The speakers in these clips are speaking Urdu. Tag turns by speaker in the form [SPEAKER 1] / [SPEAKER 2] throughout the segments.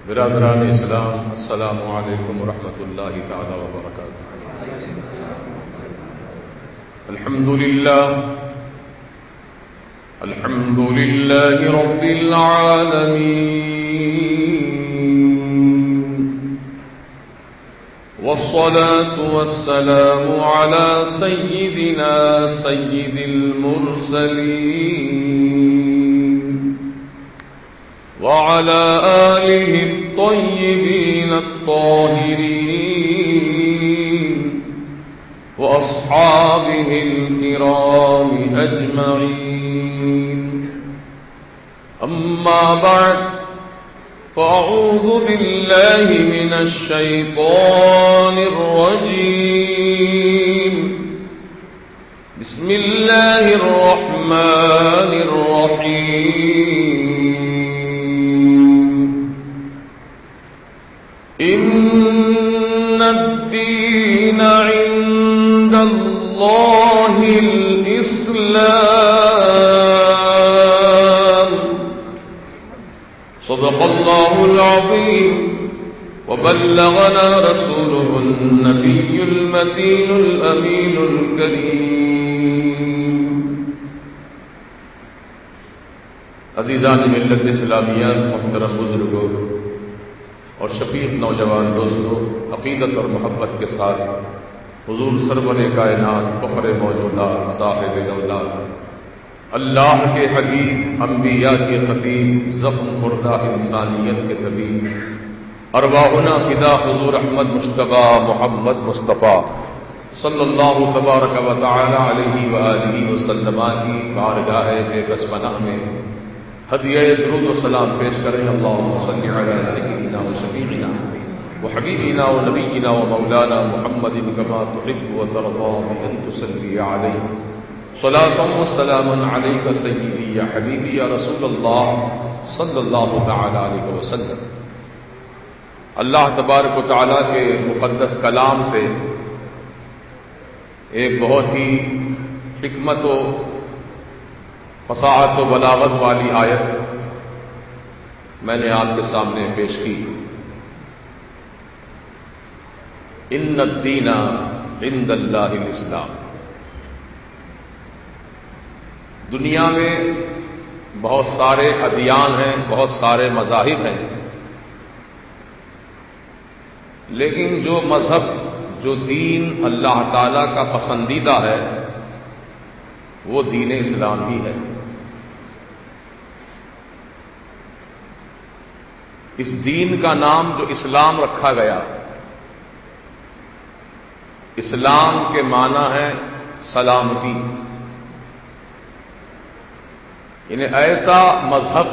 [SPEAKER 1] برادران اسلام، السلام علیکم ورحمۃ اللہ تعالی وبرکاتہ۔ الحمد للہ رب العالمین، والصلاة والسلام على سيدنا سيد المرسلين وعلى آله الطيبين الطاهرين وأصحابه الكرام أجمعين، أما بعد، فأعوذ بالله من الشيطان الرجيم، بسم الله الرحمن الرحيم، إن الدين عند الله الإسلام، صدق الله العظيم، وبلغنا رسوله النبي المتين الأمين الكريم۔ عزیزان ملت اسلامیہ، محترم بزرگوں اور شفیق نوجوان دوستوں، عقیدت اور محبت کے ساتھ حضور سرور کائنات، فخر موجودات، صاحب دولات، اللہ کے حبیب، انبیاء کے خطیب، زخم خوردہ انسانیت کے طبیب، ارواحنا فدا حضور احمد مجتبی محمد مصطفیٰ صلی اللہ تبارک و تعالی علیہ وآلہ وسلم کی بارگاہ بے کس پناہ میں ہدیہ درود و سلام پیش کریں۔ اللہم صلی علی سیدنا و شفیعنا و حبیبنا و نبینا و مولانا محمد کما تحب و ترضى بأن تصلی علیہ، صلاۃ و سلام علیک سیدی یا حبیبی یا رسول اللہ صلی اللہ تعالی علیہ وسلم۔ اللہ تبارک و تعالیٰ کے مقدس کلام سے ایک بہت ہی حکمت و فصاحت و بلاغت والی آیت میں نے آپ کے سامنے پیش کی۔ ان الدین عند اللہ الاسلام۔ دنیا میں بہت سارے ادیان ہیں، بہت سارے مذاہب ہیں، لیکن جو مذہب، جو دین اللہ تعالی کا پسندیدہ ہے وہ دین اسلام ہی ہے۔ اس دین کا نام جو اسلام رکھا گیا، اسلام کے معنی ہے سلامتی، یعنی ایسا مذہب،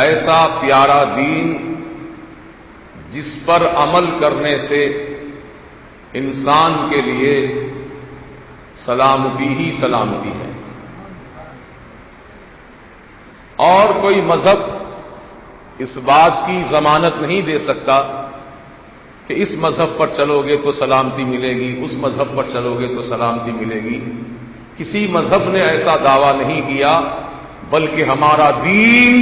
[SPEAKER 1] ایسا پیارا دین جس پر عمل کرنے سے انسان کے لیے سلامتی ہی سلامتی ہے۔ اور کوئی مذہب اس بات کی ضمانت نہیں دے سکتا کہ اس مذہب پر چلو گے تو سلامتی ملے گی، اس مذہب پر چلو گے تو سلامتی ملے گی۔ کسی مذہب نے ایسا دعویٰ نہیں کیا، بلکہ ہمارا دین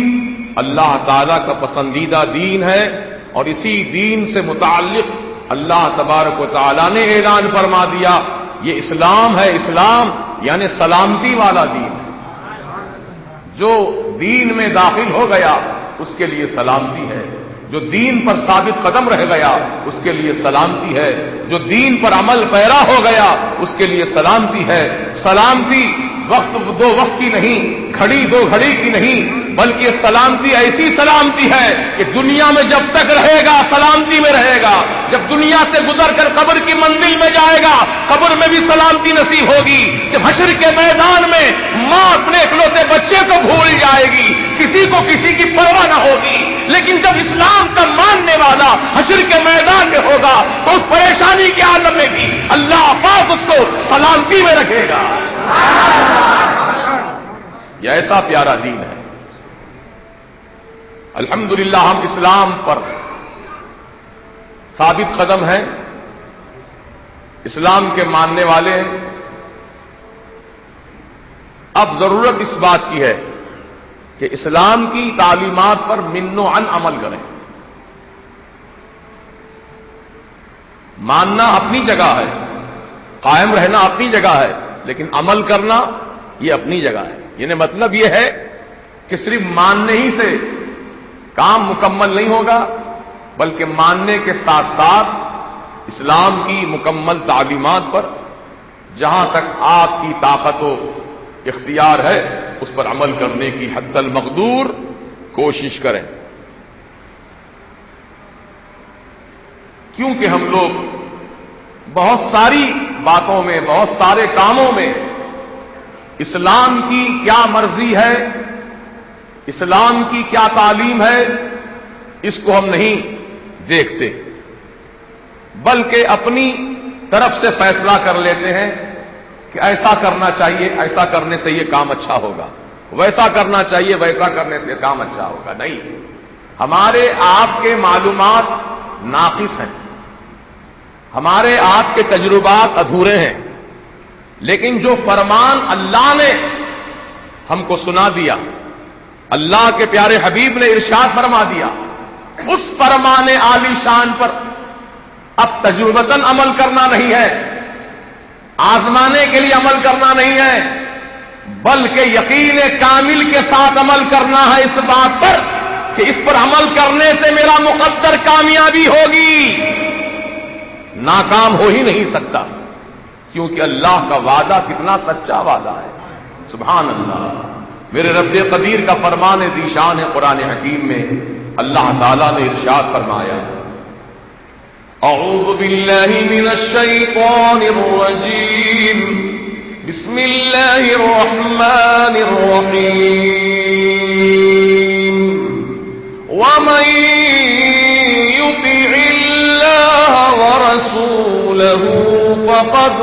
[SPEAKER 1] اللہ تعالی کا پسندیدہ دین ہے، اور اسی دین سے متعلق اللہ تبارک و تعالیٰ نے اعلان فرما دیا، یہ اسلام ہے، اسلام یعنی سلامتی والا دین ہے۔ جو دین میں داخل ہو گیا اس کے لیے سلامتی ہے، جو دین پر ثابت قدم رہ گیا اس کے لیے سلامتی ہے، جو دین پر عمل پیرا ہو گیا اس کے لیے سلامتی ہے۔ سلامتی وقت دو وقت کی نہیں، گھڑی دو گھڑی کی نہیں، بلکہ سلامتی ایسی سلامتی ہے کہ دنیا میں جب تک رہے گا سلامتی میں رہے گا، جب دنیا سے گزر کر قبر کی منزل میں جائے گا قبر میں بھی سلامتی نصیب ہوگی، جب حشر کے میدان میں ماں اپنے اکلوتے بچے کو بھول جائے گی، کسی کو کسی کی پرواہ نہ ہوگی، لیکن جب اسلام کا ماننے والا حشر کے میدان میں ہوگا تو اس پریشانی کے عالم میں بھی اللہ پاک اس کو سلامتی میں رکھے گا۔ یہ ایسا پیارا دین ہے۔ الحمدللہ ہم اسلام پر ثابت قدم ہیں، اسلام کے ماننے والے ہیں۔ اب ضرورت اس بات کی ہے کہ اسلام کی تعلیمات پر من و عن عمل کریں۔ ماننا اپنی جگہ ہے، قائم رہنا اپنی جگہ ہے، لیکن عمل کرنا یہ اپنی جگہ ہے۔ یعنی مطلب یہ ہے کہ صرف ماننے ہی سے کام مکمل نہیں ہوگا، بلکہ ماننے کے ساتھ ساتھ اسلام کی مکمل تعلیمات پر جہاں تک آپ کی طاقت و اختیار ہے اس پر عمل کرنے کی حد المقدور کوشش کریں۔ کیونکہ ہم لوگ بہت ساری باتوں میں، بہت سارے کاموں میں اسلام کی کیا مرضی ہے، اسلام کی کیا تعلیم ہے، اس کو ہم نہیں دیکھتے، بلکہ اپنی طرف سے فیصلہ کر لیتے ہیں کہ ایسا کرنا چاہیے، ایسا کرنے سے یہ کام اچھا ہوگا، ویسا کرنا چاہیے، ویسا کرنے سے کام اچھا ہوگا۔ نہیں، ہمارے آپ کے معلومات ناقص ہیں، ہمارے آپ کے تجربات ادھورے ہیں، لیکن جو فرمان اللہ نے ہم کو سنا دیا، اللہ کے پیارے حبیب نے ارشاد فرما دیا، اس فرمان عالی شان پر اب تجربتاً عمل کرنا نہیں ہے، آزمانے کے لیے عمل کرنا نہیں ہے، بلکہ یقین کامل کے ساتھ عمل کرنا ہے اس بات پر کہ اس پر عمل کرنے سے میرا مقدر کامیابی ہوگی، ناکام ہو ہی نہیں سکتا، کیونکہ اللہ کا وعدہ کتنا سچا وعدہ ہے۔ سبحان اللہ، میرے رب قدیر کا فرمان ذیشان ہے قرآن حکیم میں، اللہ تعالیٰ نے ارشاد فرمایا، اعوذ باللہ من الشیطان الرجیم، بسم اللہ الرحمن الرحیم، ومن يطع اللہ ورسولہ فقد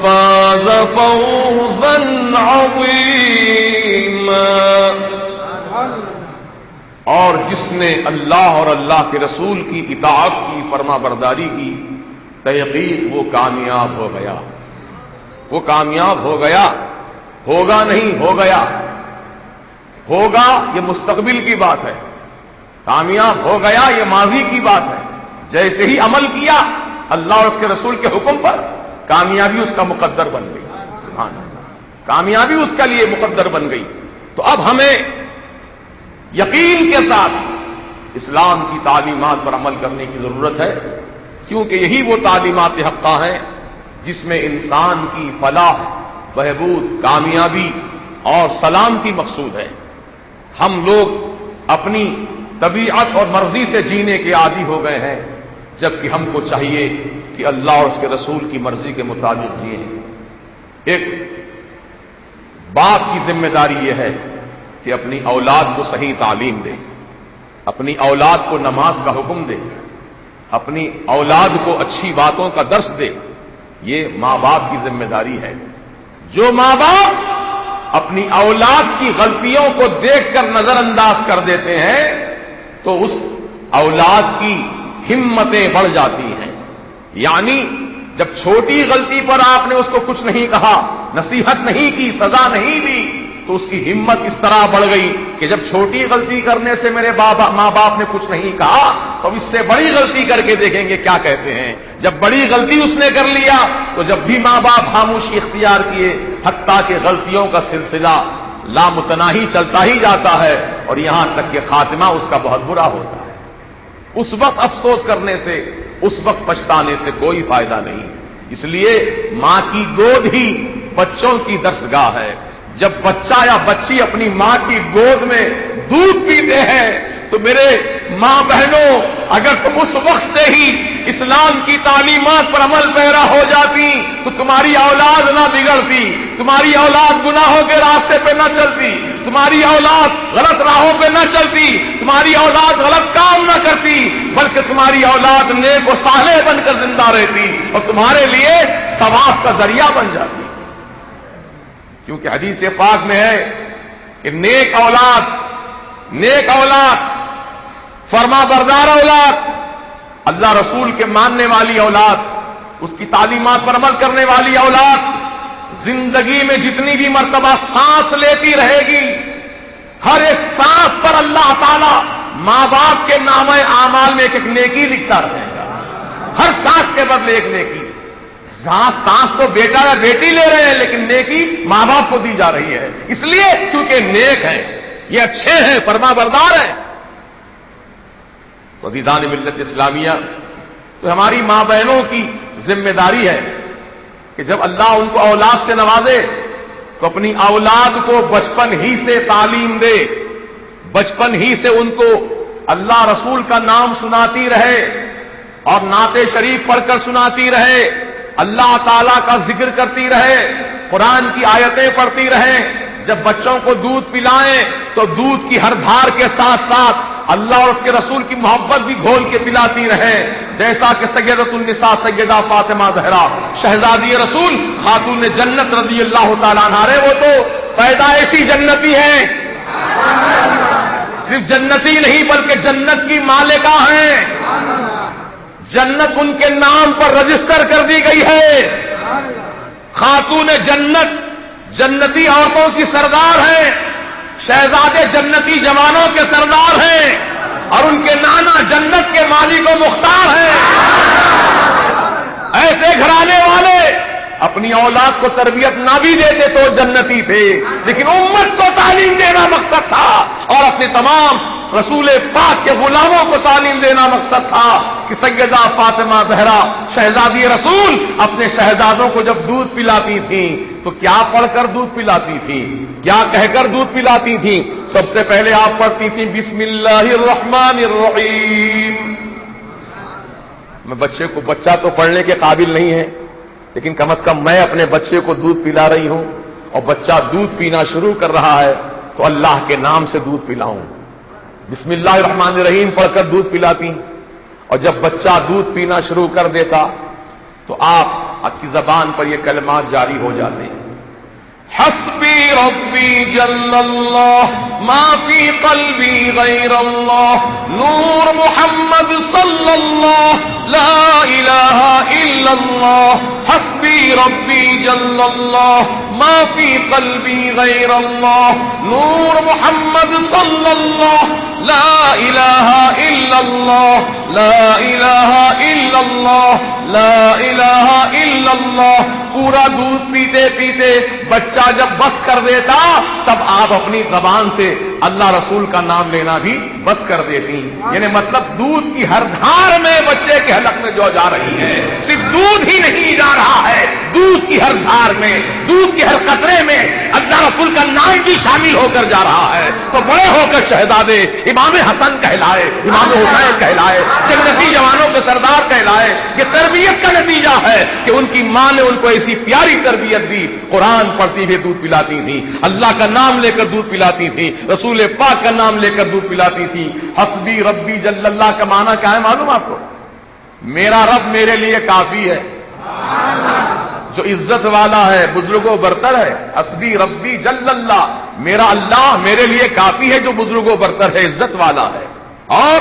[SPEAKER 1] فاز فوزا عظیما، اور جس نے اللہ اور اللہ کے رسول کی اطاعت کی، فرما برداری کی، تحقیق وہ کامیاب ہو گیا، وہ کامیاب ہو گیا، ہوگا نہیں ہو گیا، ہوگا یہ مستقبل کی بات ہے، کامیاب ہو گیا یہ ماضی کی بات ہے، جیسے ہی عمل کیا اللہ اور اس کے رسول کے حکم پر، کامیابی اس کا مقدر بن گئی، سبحان اللہ، کامیابی اس کے لیے مقدر بن گئی۔ تو اب ہمیں یقین کے ساتھ اسلام کی تعلیمات پر عمل کرنے کی ضرورت ہے، کیونکہ یہی وہ تعلیمات حقہ ہیں جس میں انسان کی فلاح، بہبود، کامیابی اور سلامتی مقصود ہے۔ ہم لوگ اپنی طبیعت اور مرضی سے جینے کے عادی ہو گئے ہیں، جبکہ ہم کو چاہیے کہ اللہ اور اس کے رسول کی مرضی کے مطابق جیئیں۔ ایک باپ کی ذمہ داری یہ ہے کہ اپنی اولاد کو صحیح تعلیم دے، اپنی اولاد کو نماز کا حکم دے، اپنی اولاد کو اچھی باتوں کا درس دے، یہ ماں باپ کی ذمہ داری ہے۔ جو ماں باپ اپنی اولاد کی غلطیوں کو دیکھ کر نظر انداز کر دیتے ہیں تو اس اولاد کی ہمتیں بڑھ جاتی ہیں، یعنی جب چھوٹی غلطی پر آپ نے اس کو کچھ نہیں کہا، نصیحت نہیں کی، سزا نہیں دی، تو اس کی ہمت اس طرح بڑھ گئی کہ جب چھوٹی غلطی کرنے سے میرے ماں باپ نے کچھ نہیں کہا تو اس سے بڑی غلطی کر کے دیکھیں گے کیا کہتے ہیں۔ جب بڑی غلطی اس نے کر لیا تو جب بھی ماں باپ خاموشی اختیار کیے، حتیٰ کہ غلطیوں کا سلسلہ لامتناہی چلتا ہی جاتا ہے، اور یہاں تک کہ خاتمہ اس کا بہت برا ہوتا ہے۔ اس وقت افسوس کرنے سے، اس وقت پچھتانے سے کوئی فائدہ نہیں۔ اس لیے ماں کی گود ہی بچوں کی درسگاہ ہے۔ جب بچہ یا بچی اپنی ماں کی گود میں دودھ پیتے ہیں تو میرے ماں بہنوں، اگر تم اس وقت سے ہی اسلام کی تعلیمات پر عمل پیرا ہو جاتی تو تمہاری اولاد نہ بگڑتی، تمہاری اولاد گناہوں کے راستے پہ نہ چلتی، تمہاری اولاد غلط راہوں پہ نہ چلتی، تمہاری اولاد غلط کام نہ کرتی، بلکہ تمہاری اولاد نیک و صالح بن کر زندہ رہتی اور تمہارے لیے ثواب کا ذریعہ بن جاتی۔ کیونکہ حدیث پاک میں ہے کہ نیک اولاد، فرما بردار اولاد، اللہ رسول کے ماننے والی اولاد، اس کی تعلیمات پر عمل کرنے والی اولاد زندگی میں جتنی بھی مرتبہ سانس لیتی رہے گی، ہر ایک سانس پر اللہ تعالی ماں باپ کے نام اعمال میں ایک ایک نیکی لکھتا رہے گا، ہر سانس کے بدلے ایک نیکی۔ سانس تو بیٹا یا بیٹی لے رہے ہیں، لیکن نیکی ماں باپ کو دی جا رہی ہے، اس لیے کیونکہ نیک ہیں، یہ اچھے ہیں، فرما بردار ہیں۔ تو عزیزان ملت اسلامیہ، تو ہماری ماں بہنوں کی ذمہ داری ہے کہ جب اللہ ان کو اولاد سے نوازے تو اپنی اولاد کو بچپن ہی سے تعلیم دے، بچپن ہی سے ان کو اللہ رسول کا نام سناتی رہے اور نعت شریف پڑھ کر سناتی رہے، اللہ تعالیٰ کا ذکر کرتی رہے، قرآن کی آیتیں پڑھتی رہیں۔ جب بچوں کو دودھ پلائیں تو دودھ کی ہر دھار کے ساتھ ساتھ اللہ اور اس کے رسول کی محبت بھی گھول کے پلاتی رہے، جیسا کہ سیدۃ النساء سیدہ فاطمہ زہرا شہزادی رسول خاتون جنت رضی اللہ تعالیٰ عنہا رہے، وہ تو پیدائشی جنتی ہیں، صرف جنتی نہیں بلکہ جنت کی مالکہ ہیں، جنت ان کے نام پر رجسٹر کر دی گئی ہے۔ خاتون جنت جنتی عورتوں کی سردار ہیں، شہزادے جنتی جوانوں کے سردار ہیں، اور ان کے نانا جنت کے مالک و مختار ہیں۔ ایسے گھرانے والے اپنی اولاد کو تربیت نہ بھی دیتے تو جنتی تھے، لیکن امت کو تعلیم دینا مقصد تھا، اور اپنے تمام رسول پاک کے غلاموں کو تعلیم دینا مقصد تھا کہ سیدہ فاطمہ زہرا شہزادی رسول اپنے شہزادوں کو جب دودھ پلاتی تھیں تو کیا پڑھ کر دودھ پلاتی تھیں، کیا کہہ کر دودھ پلاتی تھیں؟ سب سے پہلے آپ پڑھتی تھیں بسم اللہ الرحمن الرحیم۔ میں بچہ تو پڑھنے کے قابل نہیں ہے، لیکن کم از کم میں اپنے بچے کو دودھ پلا رہی ہوں، اور بچہ دودھ پینا شروع کر رہا ہے تو اللہ کے نام سے دودھ پلاؤں، بسم اللہ الرحمن الرحیم پڑھ کر دودھ پلاتی، اور جب بچہ دودھ پینا شروع کر دیتا تو آپ کی زبان پر یہ کلمات جاری ہو جاتے ہیں، حسبی ربی جل اللہ ما فی قلبی غیر اللہ نور محمد صلی اللہ لا الہ الا اللہ حسبی ربی جل اللہ ما فی قلبی غیر اللہ نور محمد صلی اللہ لا الہ الا اللہ لا الہ الا اللہ لا الہ الا اللہ۔ پورا دودھ پیتے پیتے بچہ جب بس کر دیتا تب آپ اپنی زبان سے اللہ رسول کا نام لینا بھی بس کر دیتی، یعنی مطلب دودھ کی ہر دھار میں بچے کے حلق میں جو جا رہی ہے، صرف دودھ ہی نہیں جا رہا ہے، دودھ کی ہر دھار میں، دودھ کی ہر قطرے میں اللہ رسول کا نام بھی شامل ہو کر جا رہا ہے۔ تو بڑے ہو کر شہزادے امام حسن کہلائے، امام حسین کہلائے، جنتی جوانوں کے سردار کہلائے۔ یہ تربیت کا نتیجہ ہے کہ ان کی ماں نے ان کو ایسی پیاری تربیت دی، قرآن پڑھتی ہوئے دودھ پلاتی تھی، اللہ کا نام لے کر دودھ پلاتی تھی، رسول پاک کا نام لے کر دودھ پلاتی تھی۔ حسبی ربی جل اللہ کا معنی کیا ہے معلوم آپ کو؟ میرا رب میرے لیے کافی ہے، جو عزت والا ہے، بزرگوں برتر ہے۔ حسبی ربی جل اللہ، میرا اللہ میرے لیے کافی ہے جو بزرگوں برتر ہے، عزت والا ہے۔ اور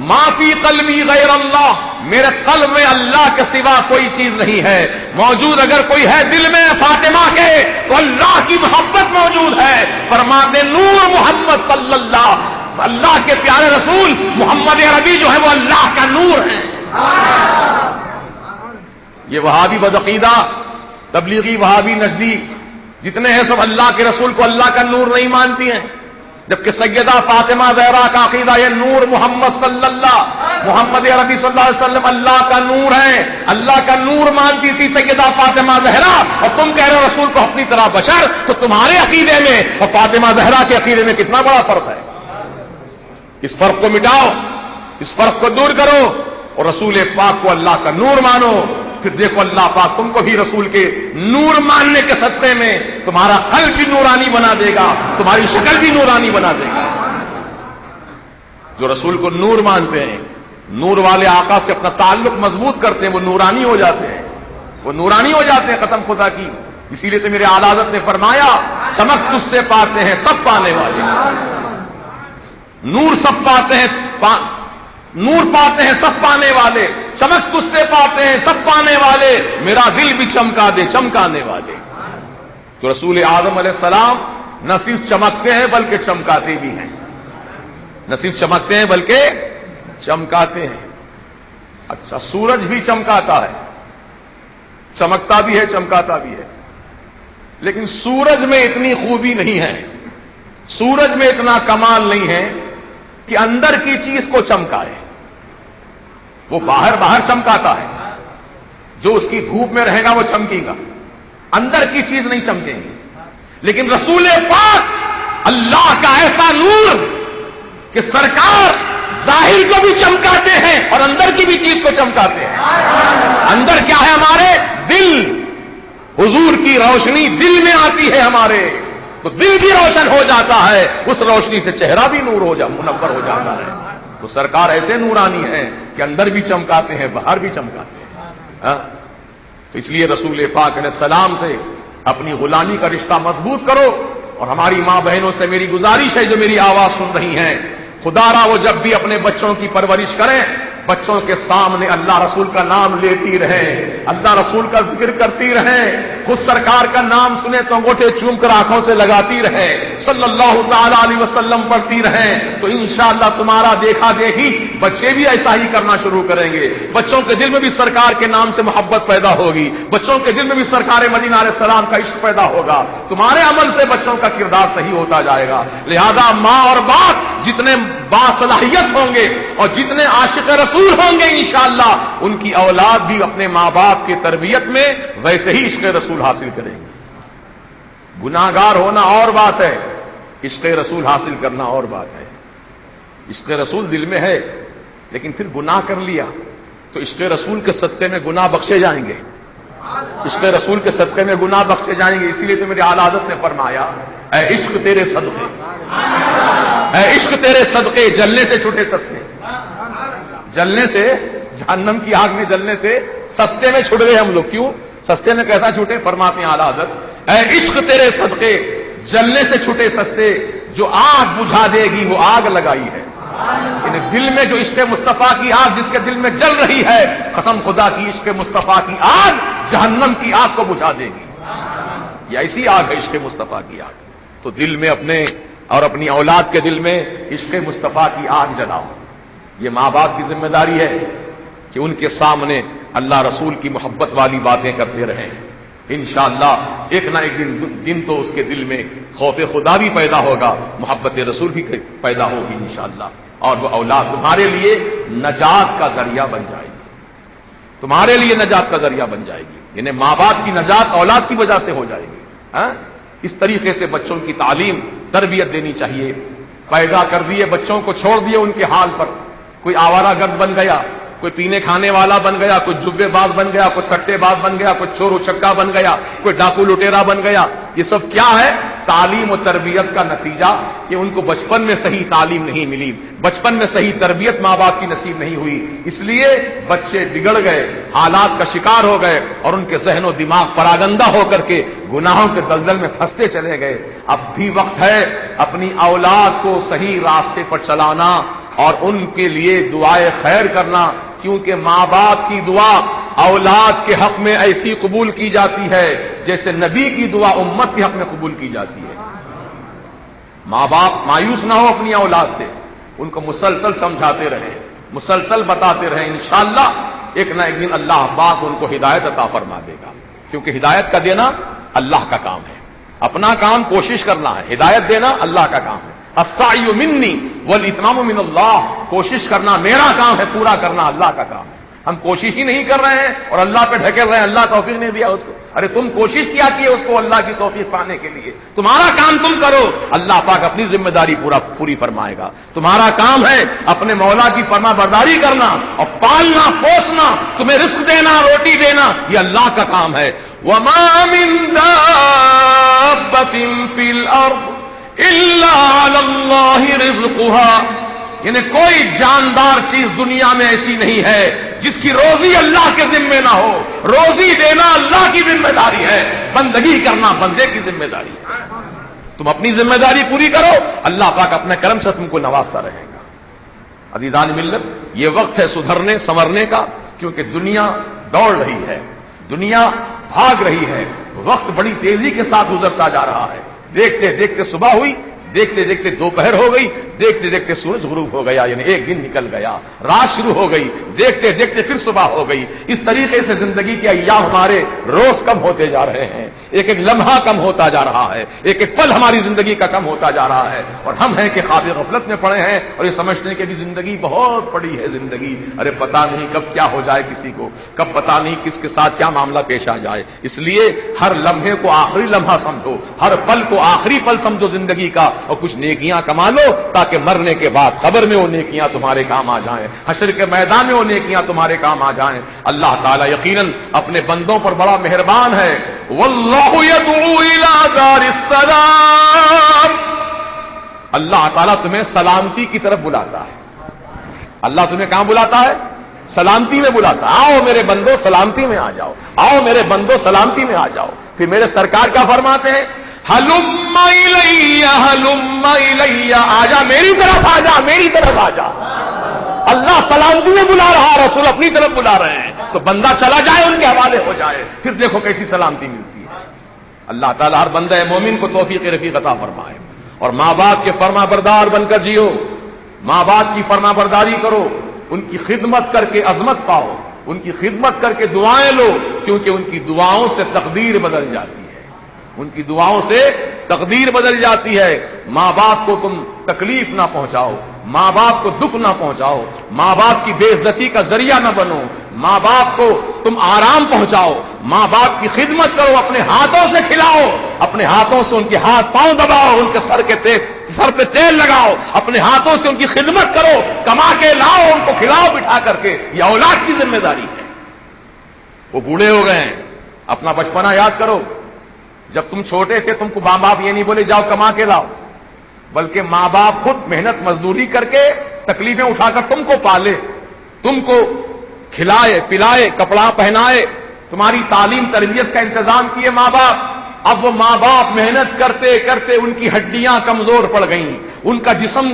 [SPEAKER 1] ما فی قلبی غیر اللہ، میرے قلب میں اللہ کے سوا کوئی چیز نہیں ہے، موجود اگر کوئی ہے دل میں فاطمہ کے تو اللہ کی محبت موجود ہے۔ فرماتے نور محمد صلی اللہ کے پیارے رسول محمد عربی جو ہے وہ اللہ کا نور ہے۔ یہ وہابی بدعقیدہ تبلیغی وہابی نجدی جتنے ہیں سب اللہ کے رسول کو اللہ کا نور نہیں مانتی ہیں، جبکہ سیدہ فاطمہ زہرا کا عقیدہ یہ نور محمد صلی اللہ محمد عربی صلی اللہ علیہ وسلم اللہ کا نور ہے، اللہ کا نور مانتی تھی سیدہ فاطمہ زہرا، اور تم کہہ رہے ہو رسول کو اپنی طرح بشر، تو تمہارے عقیدے میں اور فاطمہ زہرا کے عقیدے میں کتنا بڑا فرق ہے۔ اس فرق کو مٹاؤ، اس فرق کو دور کرو، اور رسول پاک کو اللہ کا نور مانو، پھر دیکھو اللہ پاک تم کو بھی رسول کے نور ماننے کے صدقے میں تمہارا قلب بھی نورانی بنا دے گا، تمہاری شکل بھی نورانی بنا دے گا۔ جو رسول کو نور مانتے ہیں، نور والے آقا سے اپنا تعلق مضبوط کرتے ہیں، وہ نورانی ہو جاتے ہیں، وہ نورانی ہو جاتے ہیں قسم خدا کی۔ اسی لیے تو میرے اعلی حضرت نے فرمایا چمک تجھ سے پاتے ہیں سب پانے والے، نور سب پاتے ہیں، نور پاتے ہیں سب پانے والے، چمک تجھ سے پاتے ہیں سب پانے والے، میرا دل بھی چمکا دے چمکانے والے۔ تو رسول اعظم علیہ السلام نہ صرف چمکتے ہیں بلکہ چمکاتے بھی ہیں۔ نہ صرف چمکتے ہیں بلکہ چمکاتے ہیں. اچھا سورج بھی چمکاتا ہے, چمکتا بھی ہے چمکاتا بھی ہے, لیکن سورج میں اتنی خوبی نہیں ہے, سورج میں اتنا کمال نہیں ہے کہ اندر کی چیز کو چمکائے. وہ باہر چمکاتا ہے, جو اس کی دھوپ میں رہے گا وہ چمکے گا, اندر کی چیز نہیں چمکے گی. لیکن رسول پاک اللہ کا ایسا نور کہ سرکار ظاہر کو بھی چمکاتے ہیں اور اندر کی بھی چیز کو چمکاتے ہیں. اندر کیا ہے ہمارے دل, حضور کی روشنی دل میں آتی ہے ہمارے, تو دل بھی روشن ہو جاتا ہے, اس روشنی سے چہرہ بھی نور منور ہو جاتا ہے. تو سرکار ایسے نورانی ہیں کہ اندر بھی چمکاتے ہیں باہر بھی چمکاتے ہیں. تو اس لیے رسول پاک علیہ السلام سے اپنی غلامی کا رشتہ مضبوط کرو. اور ہماری ماں بہنوں سے میری گزارش ہے جو میری آواز سن رہی ہیں, خدا را وہ جب بھی اپنے بچوں کی پرورش کریں بچوں کے سامنے اللہ رسول کا نام لیتی رہیں, اللہ رسول کا ذکر کرتی رہیں, خود سرکار کا نام سنے تو انگوٹھے چوم کر آنکھوں سے لگاتی رہیں, صلی اللہ تعالی علیہ وسلم پڑھتی رہیں, تو انشاءاللہ تمہارا دیکھا دیکھی بچے بھی ایسا ہی کرنا شروع کریں گے. بچوں کے دل میں بھی سرکار کے نام سے محبت پیدا ہوگی, بچوں کے دل میں بھی سرکار مدینہ علیہ السلام کا عشق پیدا ہوگا. تمہارے عمل سے بچوں کا کردار صحیح ہوتا جائے گا. لہذا ماں اور باپ جتنے باصلاحیت ہوں گے اور جتنے عاشق رسول ہوں گے انشاءاللہ ان کی اولاد بھی اپنے ماں باپ کی تربیت میں ویسے ہی عشق رسول حاصل کریں گے. گناہگار ہونا اور بات ہے, عشق رسول حاصل کرنا اور بات ہے. عشق رسول دل میں ہے لیکن پھر گناہ کر لیا تو عشق رسول کے صدقے میں گناہ بخشے جائیں گے, عشق رسول کے صدقے میں گناہ بخشے جائیں گے. اسی لیے تو میرے اعلیٰ حضرت نے فرمایا اے عشق تیرے صدقے, اے عشق تیرے صدقے جلنے سے چھوٹے سستے, جلنے سے جہنم کی آگ میں جلنے سے سستے میں چھوٹ گئے ہم لوگ. کیوں سستے میں کیسا چھوٹے؟ فرماتے ہیں اعلیٰ حضرت اے عشق تیرے صدقے جلنے سے چھوٹے سستے, جو آگ بجھا دے گی وہ آگ لگائی ہے. یعنی دل میں جو عشق مصطفیٰ کی آگ جس کے دل میں جل رہی ہے, قسم خدا کی عشق مصطفیٰ کی آگ جہنم کی آگ کو بجھا دے گی. یہ ایسی آگ ہے عشق مصطفیٰ کی آگ. تو دل میں اپنے اور اپنی اولاد کے دل میں عشق مصطفیٰ کی آگ جلاؤ. یہ ماں باپ کی ذمہ داری ہے کہ ان کے سامنے اللہ رسول کی محبت والی باتیں کرتے رہیں. انشاءاللہ ایک نہ ایک دن تو اس کے دل میں خوف خدا بھی پیدا ہوگا, محبت رسول بھی پیدا ہوگی انشاءاللہ, اور وہ اولاد تمہارے لیے نجات کا ذریعہ بن جائے گی, تمہارے لیے نجات کا ذریعہ بن جائے گی. یعنی ماں باپ کی نجات اولاد کی وجہ سے ہو جائے گی. اس طریقے سے بچوں کی تعلیم تربیت دینی چاہیے. پیدا کر دیے بچوں کو, چھوڑ دیے ان کے حال پر. کوئی آوارہ گرد بن گیا, کوئی پینے کھانے والا بن گیا, کوئی جبے باز بن گیا, کوئی سٹے باز بن گیا, کوئی چور اچکا بن گیا, کوئی ڈاکو لٹیرا بن گیا. یہ سب کیا ہے؟ تعلیم و تربیت کا نتیجہ کہ ان کو بچپن میں صحیح تعلیم نہیں ملی, بچپن میں صحیح تربیت ماں باپ کی نصیب نہیں ہوئی. اس لیے بچے بگڑ گئے, حالات کا شکار ہو گئے اور ان کے ذہن و دماغ پراگندہ ہو کر کے گناہوں کے دلدل میں پھنستے چلے گئے. اب بھی وقت ہے اپنی اولاد کو صحیح راستے پر چلانا اور ان کے لیے دعائے خیر کرنا, کیونکہ ماں باپ کی دعا اولاد کے حق میں ایسی قبول کی جاتی ہے جیسے نبی کی دعا امت کے حق میں قبول کی جاتی ہے. ماں باپ مایوس نہ ہو اپنی اولاد سے, ان کو مسلسل سمجھاتے رہیں, مسلسل بتاتے رہیں. انشاءاللہ ایک نہ ایک دن اللہ پاک ان کو ہدایت عطا فرما دے گا, کیونکہ ہدایت کا دینا اللہ کا کام ہے. اپنا کام کوشش کرنا ہے, ہدایت دینا اللہ کا کام ہے. السعی منی والاتمام من اللہ, کوشش کرنا میرا کام ہے, پورا کرنا اللہ کا کام ہے. ہم کوشش ہی نہیں کر رہے ہیں اور اللہ پہ ڈھکیل رہے ہیں, اللہ توفیق نہیں دیا اس کو. ارے تم کوشش کیا کیے اس کو اللہ کی توفیق پانے کے لیے, تمہارا کام تم کرو, اللہ پاک اپنی ذمہ داری پوری فرمائے گا. تمہارا کام ہے اپنے مولا کی فرما برداری کرنا اور پالنا پوسنا, تمہیں رزق دینا روٹی دینا, یہ اللہ کا کام ہے. وما من دابۃ فی الارض الا علی اللہ رزقها, یعنی کوئی جاندار چیز دنیا میں ایسی نہیں ہے جس کی روزی اللہ کے ذمہ نہ ہو. روزی دینا اللہ کی ذمہ داری ہے, بندگی کرنا بندے کی ذمہ داری ہے. تم اپنی ذمہ داری پوری کرو, اللہ پاک اپنے کرم سے تم کو نوازتا رہے گا. عزیزان ملت, یہ وقت ہے سدھرنے سنورنے کا, کیونکہ دنیا دوڑ رہی ہے, دنیا بھاگ رہی ہے, وقت بڑی تیزی کے ساتھ گزرتا جا رہا ہے. دیکھتے دیکھتے صبح ہوئی, دیکھتے دیکھتے دوپہر ہو گئی, دیکھتے دیکھتے سورج غروب ہو گیا، یعنی ایک دن نکل گیا، رات شروع ہو گئی، دیکھتے دیکھتے پھر صبح ہو گئی. اس طریقے سے زندگی کے ایام ہمارے روز کم ہوتے جا رہے ہیں، ایک ایک لمحہ کم ہوتا جا رہا ہے، ایک ایک پل ہماری زندگی کا کم ہوتا جا رہا ہے، اور ہم ہیں کہ خواب غفلت میں پڑے ہیں اور یہ سمجھتے ہیں کہ بھی زندگی بہت بڑی ہے. زندگی ارے پتہ نہیں کب کیا ہو جائے کسی کو، کب پتہ نہیں کس کے ساتھ کیا معاملہ پیش آ جائے. اس لیے ہر لمحے کو آخری لمحہ سمجھو، ہر پل کو آخری پل سمجھو زندگی کا، اور کچھ نیکیاں کما لو تاکہ مرنے کے بعد قبر میں وہ نیکیاں تمہارے کام آ جائیں، حشر کے میدان میں وہ نیکیاں تمہارے کام آ جائیں. اللہ تعالیٰ یقیناً اپنے بندوں پر بڑا مہربان ہے. واللہ یدعو الی دار السلام، اللہ تعالیٰ تمہیں سلامتی کی طرف بلاتا ہے. اللہ تمہیں کہاں بلاتا ہے؟ سلامتی میں بلاتا. آؤ میرے بندو سلامتی میں آ جاؤ، آؤ میرے بندو سلامتی میں آ جاؤ. پھر میرے سرکار کیا فرماتے ہیں؟ ہلم الیہ ہلم الیہ، آجا میری طرف، آجا میری طرف آجا. اللہ سلامتی میں بلا رہا، رسول اپنی طرف بلا رہے ہیں، تو بندہ چلا جائے ان کے حوالے ہو جائے. پھر دیکھو کیسی سلامتی ملتی ہے. اللہ تعالیٰ ہر بندہ مومن کو توفیق رفیق عطا فرمائے. اور ماں باپ کے فرما بردار بن کر جیو، ماں باپ کی فرما برداری کرو، ان کی خدمت کر کے عظمت پاؤ، ان کی خدمت کر کے دعائیں لو، کیونکہ ان کی دعاؤں سے تقدیر بدل جاتی ہے. ان کی دعاؤں سے تقدیر بدل جاتی ہے. ماں باپ کو تم تکلیف نہ پہنچاؤ، ماں باپ کو دکھ نہ پہنچاؤ، ماں باپ کی بے عزتی کا ذریعہ نہ بنو، ماں باپ کو تم آرام پہنچاؤ، ماں باپ کی خدمت کرو، اپنے ہاتھوں سے کھلاؤ، اپنے ہاتھوں سے ان کے ہاتھ پاؤں دباؤ، ان کے سر پہ تیل لگاؤ، اپنے ہاتھوں سے ان کی خدمت کرو، کما کے لاؤ، ان کو کھلاؤ بٹھا کر کے. یہ اولاد کی ذمہ داری ہے. وہ بوڑھے ہو گئے ہیں، اپنا بچپنا یاد کرو. جب تم چھوٹے تھے تم کو ماں باپ یہ نہیں بولے جاؤ کما کے لاؤ، بلکہ ماں باپ خود محنت مزدوری کر کے تکلیفیں اٹھا کر تم کو پالے، تم کو کھلائے پلائے، کپڑا پہنائے، تمہاری تعلیم تربیت کا انتظام کیے ماں باپ. اب وہ ماں باپ محنت کرتے کرتے ان کی ہڈیاں کمزور پڑ گئیں، ان کا جسم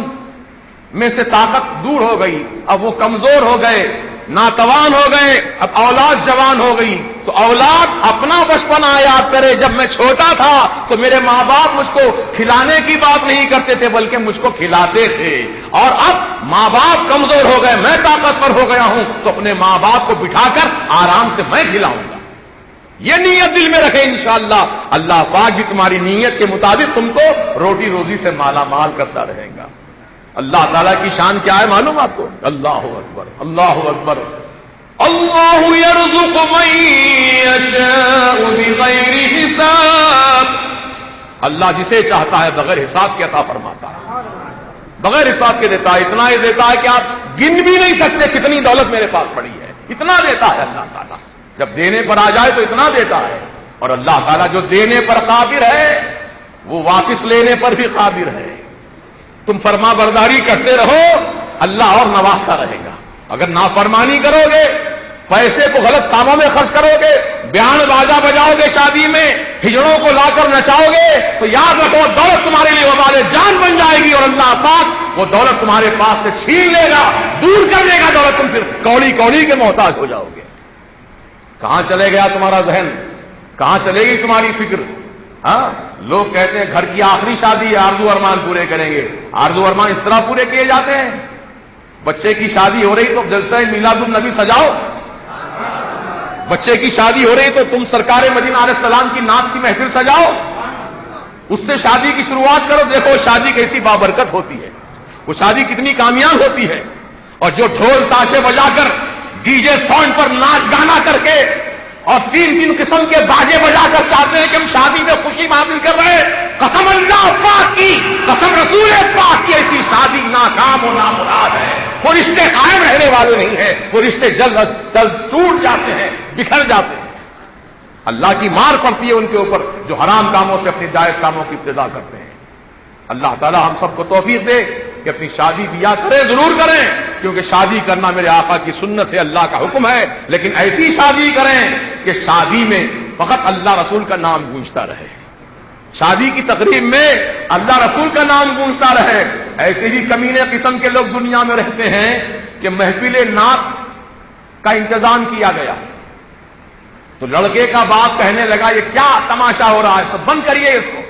[SPEAKER 1] میں سے طاقت دور ہو گئی، اب وہ کمزور ہو گئے، ناتوان ہو گئے. اب اولاد جوان ہو گئی، تو اولاد اپنا بچپنا یاد کرے. جب میں چھوٹا تھا تو میرے ماں باپ مجھ کو کھلانے کی بات نہیں کرتے تھے بلکہ مجھ کو کھلاتے تھے، اور اب ماں باپ کمزور ہو گئے، میں طاقتور ہو گیا ہوں، تو اپنے ماں باپ کو بٹھا کر آرام سے میں کھلاؤں گا. یہ نیت دل میں رکھے، انشاءاللہ اللہ پاک بھی تمہاری نیت کے مطابق تم کو روٹی روزی سے مالا مال کرتا رہے گا. اللہ تعالیٰ کی شان کیا ہے معلوم آپ کو؟ اللہ اکبر، اللہ اکبر. اللہ یرزق من یشاء بغیر حساب، اللہ جسے چاہتا ہے بغیر حساب کے عطا فرماتا ہے، بغیر حساب کے دیتا ہے. اتنا ہی دیتا ہے کہ آپ گن بھی نہیں سکتے کتنی دولت میرے پاس پڑی ہے. اتنا دیتا ہے اللہ تعالیٰ. جب دینے پر آ جائے تو اتنا دیتا ہے. اور اللہ تعالیٰ جو دینے پر قادر ہے وہ واپس لینے پر بھی قادر ہے. تم فرما برداری کرتے رہو، اللہ اور نوازتا رہے گا. اگر نافرمانی کرو گے، پیسے کو غلط کاموں میں خرچ کرو گے، بیان باجا بجاؤ گے، شادی میں ہجڑوں کو لا کر نچاؤ گے، تو یاد رکھو دولت تمہارے لیے وبال جان بن جائے گی، اور اللہ پاک وہ دولت تمہارے پاس سے چھین لے گا، دور کر لے گا دولت. تم پھر کوڑی کوڑی کے محتاج ہو جاؤ گے. کہاں چلے گیا تمہارا ذہن؟ کہاں چلے گی تمہاری فکر؟ ہاں، لوگ کہتے ہیں گھر کی آخری شادی ہے، آرزو ارمان پورے کریں گے. آرزو ارمان اس طرح پورے کیے جاتے ہیں. بچے کی شادی ہو رہی تو جلسہ میلاد النبی سجاؤ، بچے کی شادی ہو رہی تو تم سرکار مدینہ علیہ السلام کی نعت کی محفل سجاؤ، اس سے شادی کی شروعات کرو. دیکھو شادی کیسی بابرکت ہوتی ہے، وہ شادی کتنی کامیاب ہوتی ہے. اور جو ڈھول تاشے بجا کر ڈی جے ساؤنڈ پر ناچ گانا کر کے اور تین قسم کے باجے بجا کر چاہتے ہیں کہ ہم شادی میں خوشی حاصل کر رہے ہیں، قسم اللہ پاک کی، قسم رسول پاک کی، ایسی شادی ناکام و نامراد ہے. وہ رشتے قائم رہنے والے نہیں ہیں، وہ رشتے جلد ٹوٹ جاتے ہیں، بکھر جاتے ہیں. اللہ کی مار پڑتی ہے ان کے اوپر جو حرام کاموں سے اپنے جائز کاموں کی ابتدا کرتے ہیں. اللہ تعالی ہم سب کو توفیق دے کہ اپنی شادی بیاہ کریں، ضرور کریں، کیونکہ شادی کرنا میرے آقا کی سنت ہے، اللہ کا حکم ہے. لیکن ایسی شادی کریں کہ شادی میں فقط اللہ رسول کا نام گونجتا رہے، شادی کی تقریب میں اللہ رسول کا نام گونجتا رہے. ایسے ہی کمینے قسم کے لوگ دنیا میں رہتے ہیں کہ محفل نعت کا انتظام کیا گیا تو لڑکے کا باپ کہنے لگا یہ کیا تماشا ہو رہا ہے، سب بند کریے اس کو،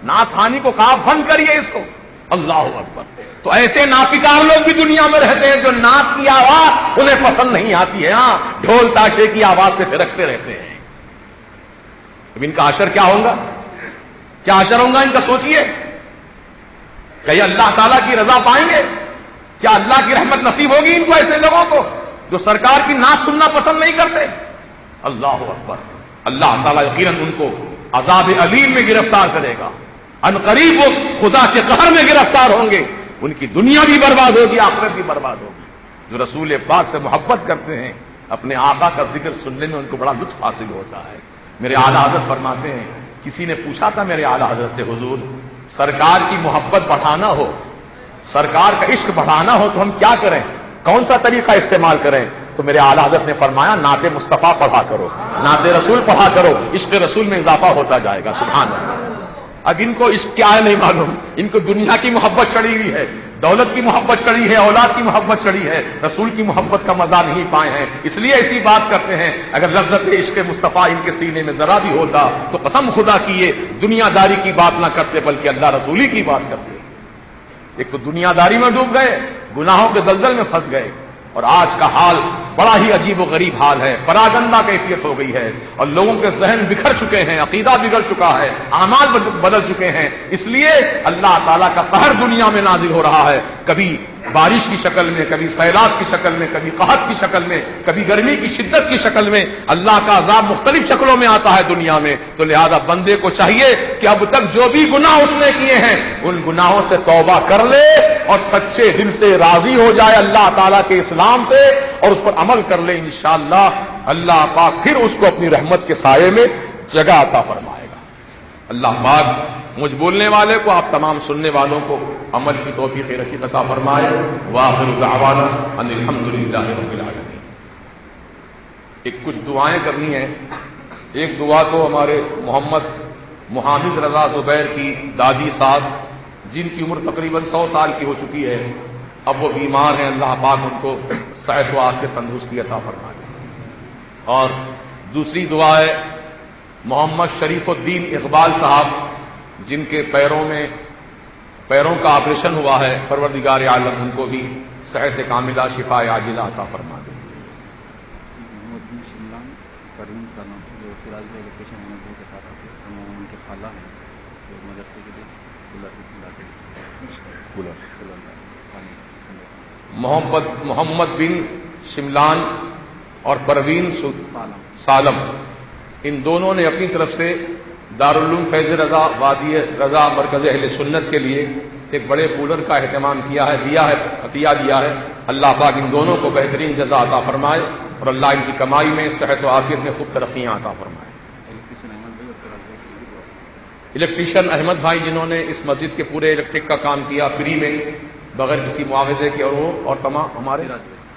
[SPEAKER 1] نعت خوانی کو کہا بند کریے اس کو. اللہ اکبر. تو ایسے ناپکار لوگ بھی دنیا میں رہتے ہیں جو نعت کی آواز انہیں پسند نہیں آتی ہے. ہاں ڈھول تاشے کی آواز پہ تھرکتے رہتے ہیں. اب ان کا حشر کیا ہوگا؟ کیا حشر ہوگا ان کا؟ سوچئے. کہ یہ اللہ تعالیٰ کی رضا پائیں گے؟ کیا اللہ کی رحمت نصیب ہوگی ان کو، ایسے لوگوں کو جو سرکار کی نعت سننا پسند نہیں کرتے؟ اللہ اکبر. اللہ تعالیٰ یقیناً ان کو عذاب علیم میں گرفتار کرے گا. ان قریب وہ خدا کے قہر میں گرفتار ہوں گے. ان کی دنیا بھی برباد ہوگی، آخرت بھی برباد ہوگی. جو رسول پاک سے محبت کرتے ہیں اپنے آقا کا ذکر سننے میں ان کو بڑا لطف حاصل ہوتا ہے. میرے اعلیٰ حضرت فرماتے ہیں، کسی نے پوچھا تھا میرے اعلیٰ حضرت سے، حضور سرکار کی محبت بڑھانا ہو، سرکار کا عشق بڑھانا ہو تو ہم کیا کریں، کون سا طریقہ استعمال کریں؟ تو میرے اعلیٰ حضرت نے فرمایا نعت مصطفیٰ پڑھا کرو، نعت رسول پڑھا کرو، عشق رسول میں اضافہ ہوتا جائے گا. سبحان اللہ. اب ان کو عشق کیا ہے نہیں معلوم. ان کو دنیا کی محبت چڑھی ہوئی ہے، دولت کی محبت چڑھی ہے، اولاد کی محبت چڑھی ہے، رسول کی محبت کا مزہ نہیں پائے ہیں، اس لیے ایسی بات کرتے ہیں. اگر لذت عشق مصطفیٰ ان کے سینے میں ذرا بھی ہوتا تو قسم خدا کی یہ دنیا داری کی بات نہ کرتے بلکہ اللہ رسولی کی بات کرتے. ایک تو دنیا داری میں ڈوب گئے، گناہوں کے دلدل میں پھنس گئے، اور آج کا حال بڑا ہی عجیب و غریب حال ہے. پراگندہ کیفیت ہو گئی ہے اور لوگوں کے ذہن بکھر چکے ہیں، عقیدہ بگڑ چکا ہے، اعمال بدل چکے ہیں. اس لیے اللہ تعالیٰ کا قہر دنیا میں نازل ہو رہا ہے، کبھی بارش کی شکل میں، کبھی سیلاب کی شکل میں، کبھی قحط کی شکل میں، کبھی گرمی کی شدت کی شکل میں. اللہ کا عذاب مختلف شکلوں میں آتا ہے دنیا میں. تو لہذا بندے کو چاہیے کہ اب تک جو بھی گناہ اس نے کیے ہیں ان گناہوں سے توبہ کر لے اور سچے دل سے راضی ہو جائے اللہ تعالیٰ کے اسلام سے اور اس پر عمل کر لے. انشاءاللہ اللہ پاک پھر اس کو اپنی رحمت کے سائے میں جگہ عطا فرمائے گا. اللہ پاک مجھ بولنے والے کو، آپ تمام سننے والوں کو عمل کی توفیق رشید عطا فرمائے. وآخر دعوانا ان الحمدللہ رب العالمین. ایک کچھ دعائیں کرنی ہیں. ایک دعا تو ہمارے محمد محمد رضا زبیر کی دادی ساس، جن کی عمر تقریباً 100 سال کی ہو چکی ہے، اب وہ بیمار ہیں. اللہ پاک ان کو صحت و عافیت تندرستی عطا فرمائے. اور دوسری دعا ہے محمد شریف الدین اقبال صاحب، جن کے پیروں کا آپریشن ہوا ہے. پروردگار عالم ان کو بھی صحت کاملہ شفا عاجلہ عطا فرما دے. محمد بن شملان اور پروین سالم، ان دونوں نے اپنی طرف سے دارالعلوم فیض رضا وادی رضا مرکز اہل سنت کے لیے ایک بڑے کولر کا اہتمام کیا ہے، عطیہ دیا ہے. اللہ پاک ان دونوں کو بہترین جزا عطا فرمائے اور اللہ ان کی کمائی میں صحت و عافیت میں خوب ترقیاں عطا فرمائے. الیکٹریشین احمد بھائی جنہوں نے اس مسجد کے پورے الیکٹرک کا کام کیا فری میں بغیر کسی معاوضے کے، اور تمام ہمارے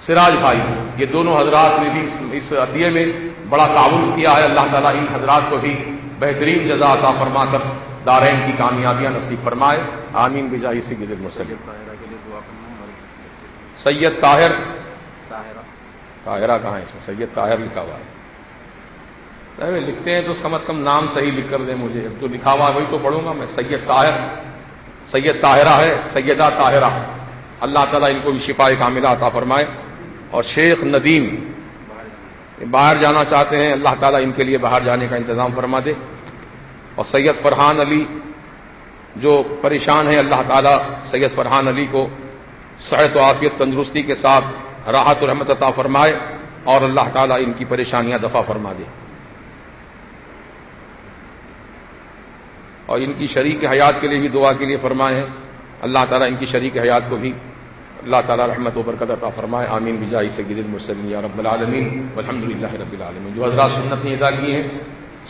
[SPEAKER 1] سراج بھائی، یہ دونوں حضرات نے بھی اس عطیے میں بڑا تعاون کیا ہے. اللہ تعالیٰ ان حضرات کو بھی بہترین جزا عطا فرما کر دارین کی کامیابیاں نصیب فرمائے. آمین بجاہ سید المرسلین. سید طاہرہ کہاں ہے؟ اس میں سید طاہر لکھا ہوا ہے. لکھتے ہیں تو کم از کم نام صحیح لکھ کر دیں مجھے، جو لکھا ہوا ہے وہی تو پڑھوں گا میں. سید طاہرہ ہے، سیدہ طاہرہ. اللہ تعالیٰ ان کو بھی شفا کاملہ عطا فرمائے. اور شیخ ندیم باہر جانا چاہتے ہیں، اللہ تعالیٰ ان کے لیے باہر جانے کا انتظام فرما دے. اور سید فرحان علی جو پریشان ہیں، اللہ تعالیٰ سید فرحان علی کو صحت و عافیت تندرستی کے ساتھ راحت و رحمت عطا فرمائے اور اللہ تعالیٰ ان کی پریشانیاں دفع فرما دے. اور ان کی شریک حیات کے لیے بھی دعا کے لیے فرمائے ہیں. اللہ تعالیٰ ان کی شریک حیات کو بھی اللہ تعالیٰ رحمت و برکت عطا فرمائے. آمین بجاہ سید المرسلین یا رب العالمین والحمدللہ رب العالمین. جو حضرات سنت نے ادا کی ہیں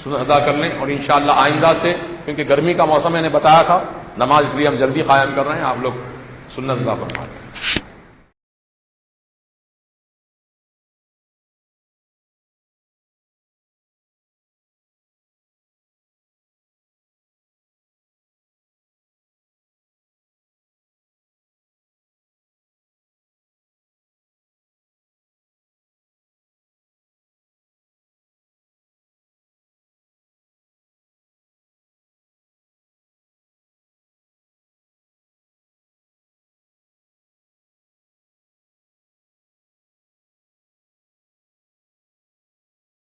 [SPEAKER 1] سنت ادا کر لیں. اور انشاءاللہ آئندہ سے، کیونکہ گرمی کا موسم میں نے بتایا تھا، نماز اس لیے ہم جلدی قائم کر رہے ہیں، آپ لوگ سنت ادا فرمائیں.